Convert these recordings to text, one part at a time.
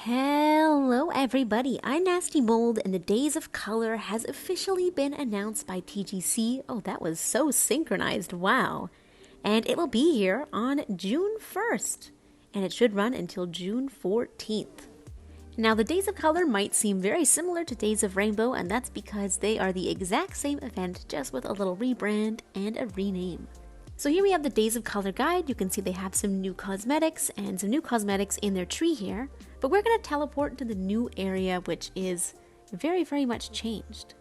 Hello everybody, I'm Nasty Mold and the Days of Color has officially been announced by TGC. Oh, that was so synchronized, wow. And it will be here on June 1st, and it should run until June 14th. Now, the Days of Color might seem very similar to Days of Rainbow, and that's because they are the exact same event, just with a little rebrand and a rename. So here we have the Days of Color guide. You can see they have some new cosmetics and some new cosmetics in their tree here. But we're going to teleport to the new area, which is very much changed.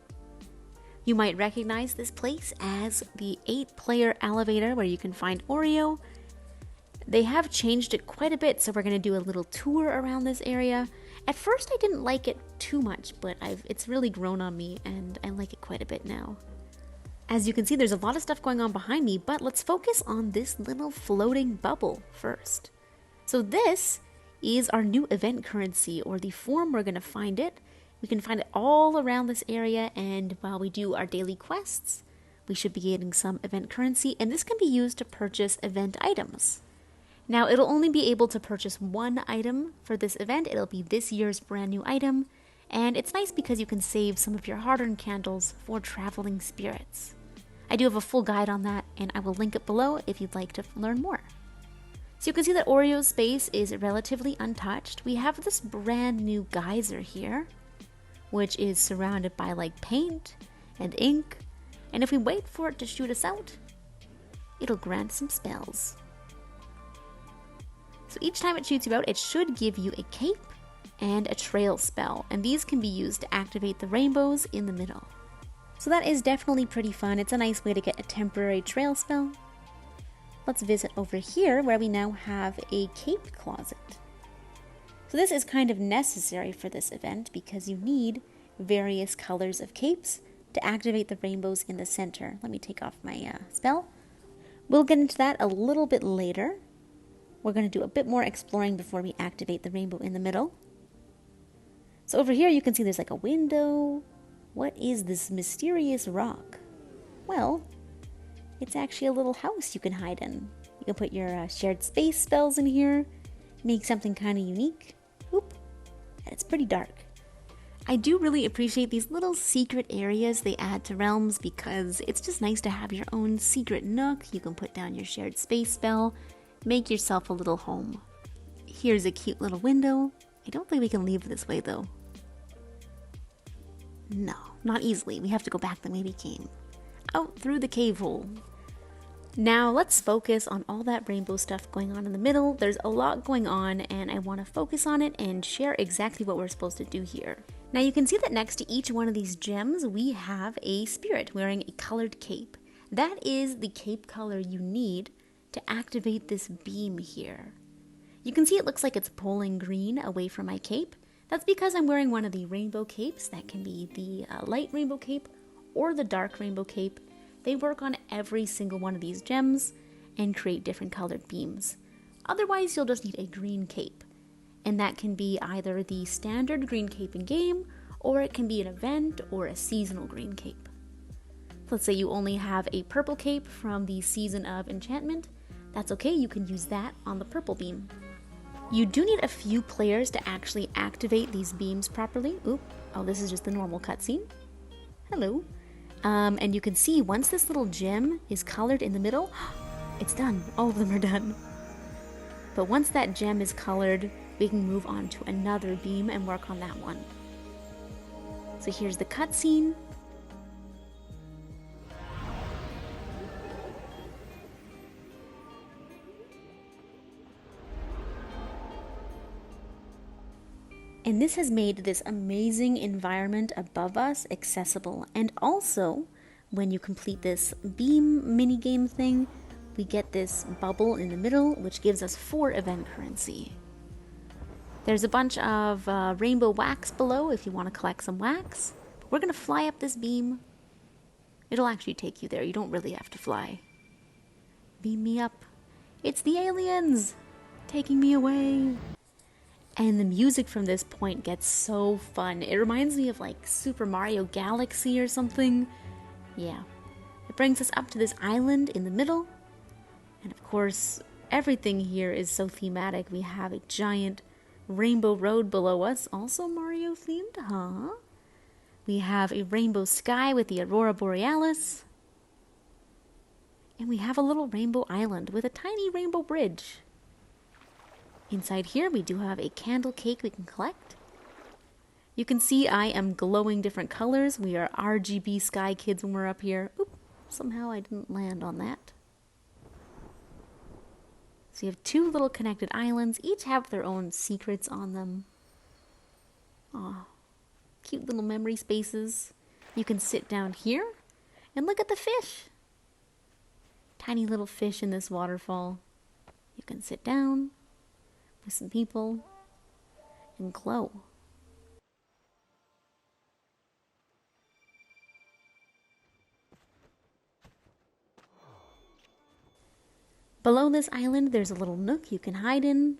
You might recognize this place as the 8-player elevator where you can find Oreo. They have changed it quite a bit, so we're going to do a little tour around this area. At first I didn't like it too much, but it's really grown on me and I like it quite a bit now. As you can see, there's a lot of stuff going on behind me, but let's focus on this little floating bubble first. So this is our new event currency, or the form we're going to find it. We can find it all around this area, and while we do our daily quests, we should be getting some event currency, and this can be used to purchase event items. Now, it'll only be able to purchase one item for this event. It'll be this year's brand new item, and it's nice because you can save some of your hard-earned candles for traveling spirits. I do have a full guide on that, and I will link it below if you'd like to learn more. So you can see that Oreo's space is relatively untouched. We have this brand new geyser here, which is surrounded by like paint and ink, and if we wait for it to shoot us out, it'll grant some spells. So each time it shoots you out, it should give you a cape and a trail spell, and these can be used to activate the rainbows in the middle. So that is definitely pretty fun. It's a nice way to get a temporary trail spell. Let's visit over here where we now have a cape closet. So this is kind of necessary for this event because you need various colors of capes to activate the rainbows in the center. Let me take off my spell. We'll get into that a little bit later. We're going to do a bit more exploring before we activate the rainbow in the middle. So over here you can see there's like a window. What is this mysterious rock? Well, it's actually a little house you can hide in. You can put your shared space spells in here, make something kind of unique. Oop, and it's pretty dark. I do really appreciate these little secret areas they add to realms because it's just nice to have your own secret nook. You can put down your shared space spell, make yourself a little home. Here's a cute little window. I don't think we can leave this way though. No, not easily. We have to go back the way we came. Out through the cave hole. Now let's focus on all that rainbow stuff going on in the middle. There's a lot going on and I want to focus on it and share exactly what we're supposed to do here. Now you can see that next to each one of these gems we have a spirit wearing a colored cape. That is the cape color you need to activate this beam here. You can see it looks like it's pulling green away from my cape. That's because I'm wearing one of the rainbow capes. That can be the light rainbow cape or the dark rainbow cape. They work on every single one of these gems and create different colored beams. Otherwise, you'll just need a green cape. And that can be either the standard green cape in game, or it can be an event or a seasonal green cape. Let's say you only have a purple cape from the Season of Enchantment. That's okay, you can use that on the purple beam. You do need a few players to actually activate these beams properly. Oop, oh, this is just the normal cutscene. Hello. And you can see once this little gem is colored in the middle, it's done. All of them are done. But once that gem is colored, we can move on to another beam and work on that one. So here's the cutscene. And this has made this amazing environment above us accessible. And also, when you complete this beam minigame thing, we get this bubble in the middle, which gives us 4 event currency. There's a bunch of rainbow wax below if you want to collect some wax. We're going to fly up this beam. It'll actually take you there. You don't really have to fly. Beam me up. It's the aliens taking me away. And the music from this point gets so fun. It reminds me of like Super Mario Galaxy or something. Yeah. It brings us up to this island in the middle. And of course, everything here is so thematic. We have a giant Rainbow Road below us, also Mario themed, huh? We have a rainbow sky with the Aurora Borealis. And we have a little rainbow island with a tiny rainbow bridge. Inside here we do have a candle cake we can collect. You can see I am glowing different colors. We are RGB sky kids when we're up here. Oop, somehow I didn't land on that. So you have two little connected islands. Each have their own secrets on them. Aw, cute little memory spaces. You can sit down here and look at the fish. Tiny little fish in this waterfall. You can sit down with some people and glow. Below this island, there's a little nook you can hide in.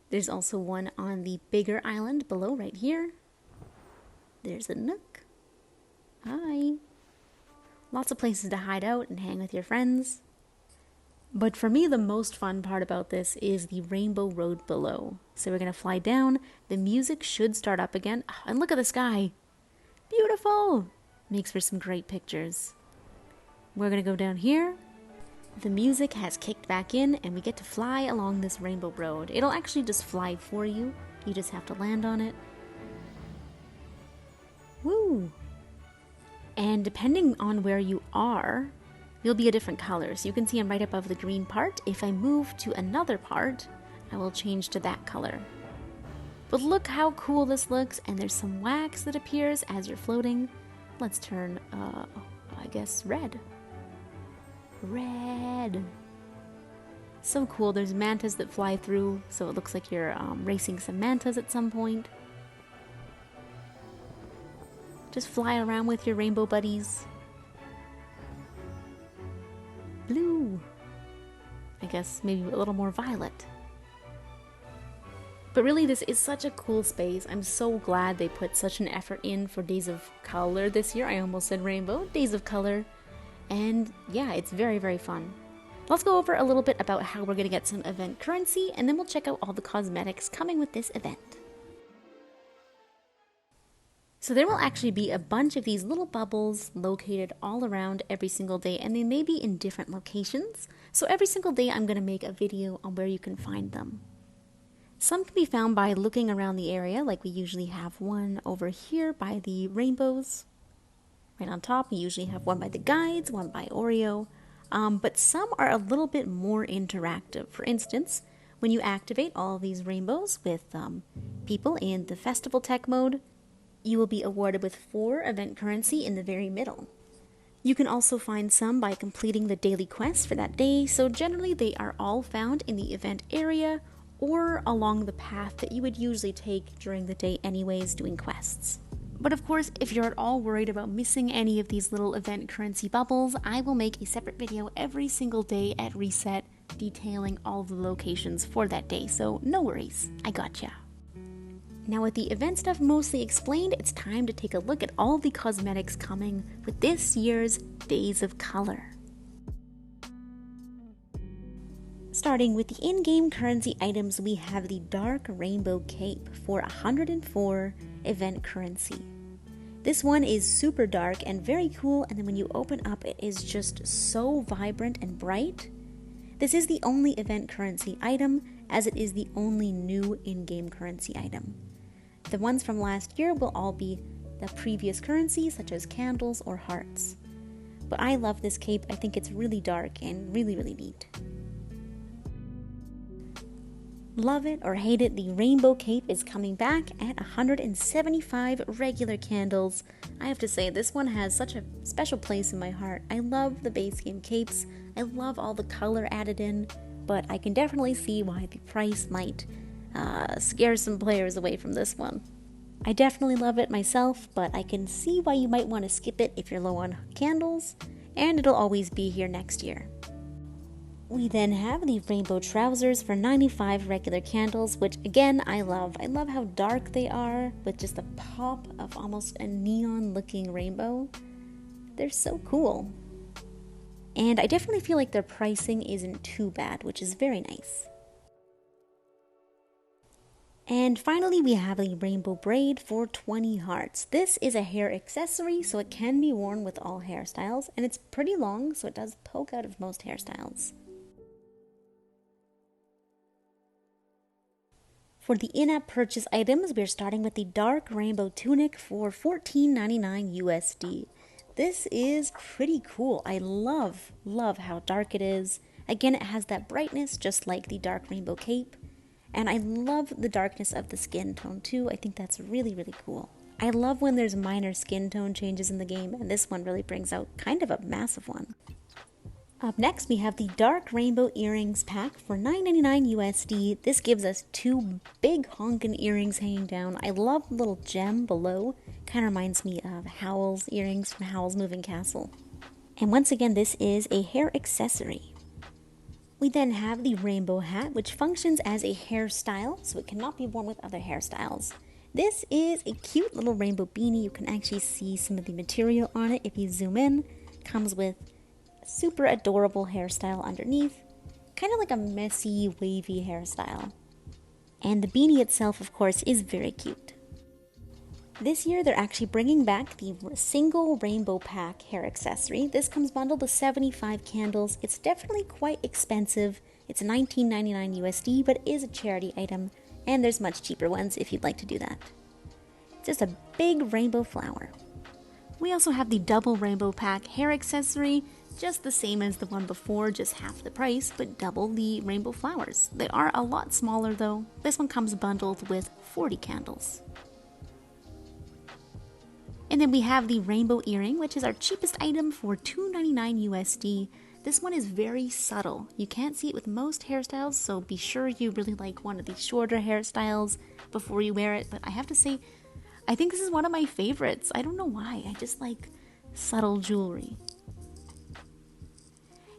There's also one on the bigger island below right here. There's a nook. Hi. Lots of places to hide out and hang with your friends. But for me, the most fun part about this is the Rainbow Road below. So we're going to fly down. The music should start up again. Oh, and look at the sky. Beautiful. Makes for some great pictures. We're going to go down here. The music has kicked back in and we get to fly along this rainbow road. It'll actually just fly for you. You just have to land on it. Woo! And depending on where you are, you'll be a different color. So you can see I'm right above the green part. If I move to another part, I will change to that color. But look how cool this looks, and there's some wax that appears as you're floating. Let's turn, I guess, red. Red. So cool. There's mantas that fly through, so it looks like you're racing some mantas at some point. Just fly around with your rainbow buddies. Blue. I guess maybe a little more violet. But really, this is such a cool space. I'm so glad they put such an effort in for Days of Color this year. I almost said rainbow. Days of Color. And yeah, it's very, very fun. Let's go over a little bit about how we're going to get some event currency, and then we'll check out all the cosmetics coming with this event. So there will actually be a bunch of these little bubbles located all around every single day, and they may be in different locations. So every single day I'm going to make a video on where you can find them. Some can be found by looking around the area, like we usually have one over here by the rainbows. Right on top, we usually have one by the guides, one by Oreo, but some are a little bit more interactive. For instance, when you activate all of these rainbows with people in the festival tech mode, you will be awarded with 4 event currency in the very middle. You can also find some by completing the daily quests for that day, so generally they are all found in the event area or along the path that you would usually take during the day anyways doing quests. But of course, if you're at all worried about missing any of these little event currency bubbles, I will make a separate video every single day at Reset detailing all of the locations for that day, so no worries, I gotcha. Now with the event stuff mostly explained, it's time to take a look at all the cosmetics coming with this year's Days of Color. Starting with the in-game currency items, we have the Dark Rainbow Cape for 104 event currency. This one is super dark and very cool, and then when you open up, it is just so vibrant and bright. This is the only event currency item, as it is the only new in-game currency item. The ones from last year will all be the previous currency, such as candles or hearts. But I love this cape. I think it's really dark and really, really neat. Love it or hate it, the Rainbow Cape is coming back at 175 regular candles. I have to say, this one has such a special place in my heart. I love the base game capes. I love all the color added in, but I can definitely see why the price might scare some players away from this one. I definitely love it myself, but I can see why you might want to skip it if you're low on candles, and it'll always be here next year. We then have the rainbow trousers for 95 regular candles, which again, I love. I love how dark they are with just a pop of almost a neon looking rainbow. They're so cool. And I definitely feel like their pricing isn't too bad, which is very nice. And finally, we have a rainbow braid for 20 hearts. This is a hair accessory, so it can be worn with all hairstyles, and it's pretty long, so it does poke out of most hairstyles. For the in-app purchase items, we're starting with the dark rainbow tunic for $14.99 USD. This is pretty cool. I love how dark it is. Again, it has that brightness just like the dark rainbow cape. And I love the darkness of the skin tone too. I think that's really cool. I love when there's minor skin tone changes in the game, and this one really brings out kind of a massive one. Up next, we have the dark rainbow earrings pack for $9.99 USD. This gives us two big honkin' earrings hanging down. I love the little gem below. Kind of reminds me of Howl's earrings from Howl's Moving Castle. And once again, this is a hair accessory. We then have the rainbow hat, which functions as a hairstyle, so it cannot be worn with other hairstyles. This is a cute little rainbow beanie. You can actually see some of the material on it if you zoom in. Comes with a super adorable hairstyle underneath, kind of like a messy, wavy hairstyle. And the beanie itself, of course, is very cute. This year, they're actually bringing back the single rainbow pack hair accessory. This comes bundled with 75 candles. It's definitely quite expensive. It's $19.99 USD, but it is a charity item, and there's much cheaper ones if you'd like to do that. It's just a big rainbow flower. We also have the double rainbow pack hair accessory, just the same as the one before, just half the price, but double the rainbow flowers. They are a lot smaller though. This one comes bundled with 40 candles. And then we have the rainbow earring, which is our cheapest item for $2.99 USD. This one is very subtle. You can't see it with most hairstyles, so be sure you really like one of these shorter hairstyles before you wear it. But I have to say, I think this is one of my favorites. I don't know why. I just like subtle jewelry.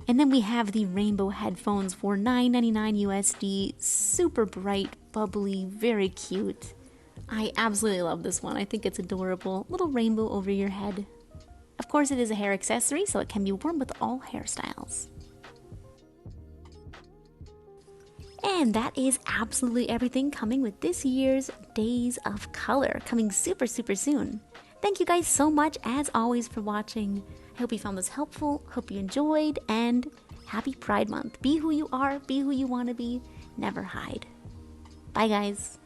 And then we have the rainbow headphones for $9.99 USD. Super bright, bubbly, very cute. I absolutely love this one. I think it's adorable. Little rainbow over your head. Of course, it is a hair accessory, so it can be worn with all hairstyles. And that is absolutely everything coming with this year's Days of Color, coming super soon. Thank you guys so much, as always, for watching. I hope you found this helpful, hope you enjoyed, and happy Pride Month. Be who you are, be who you want to be, never hide. Bye, guys.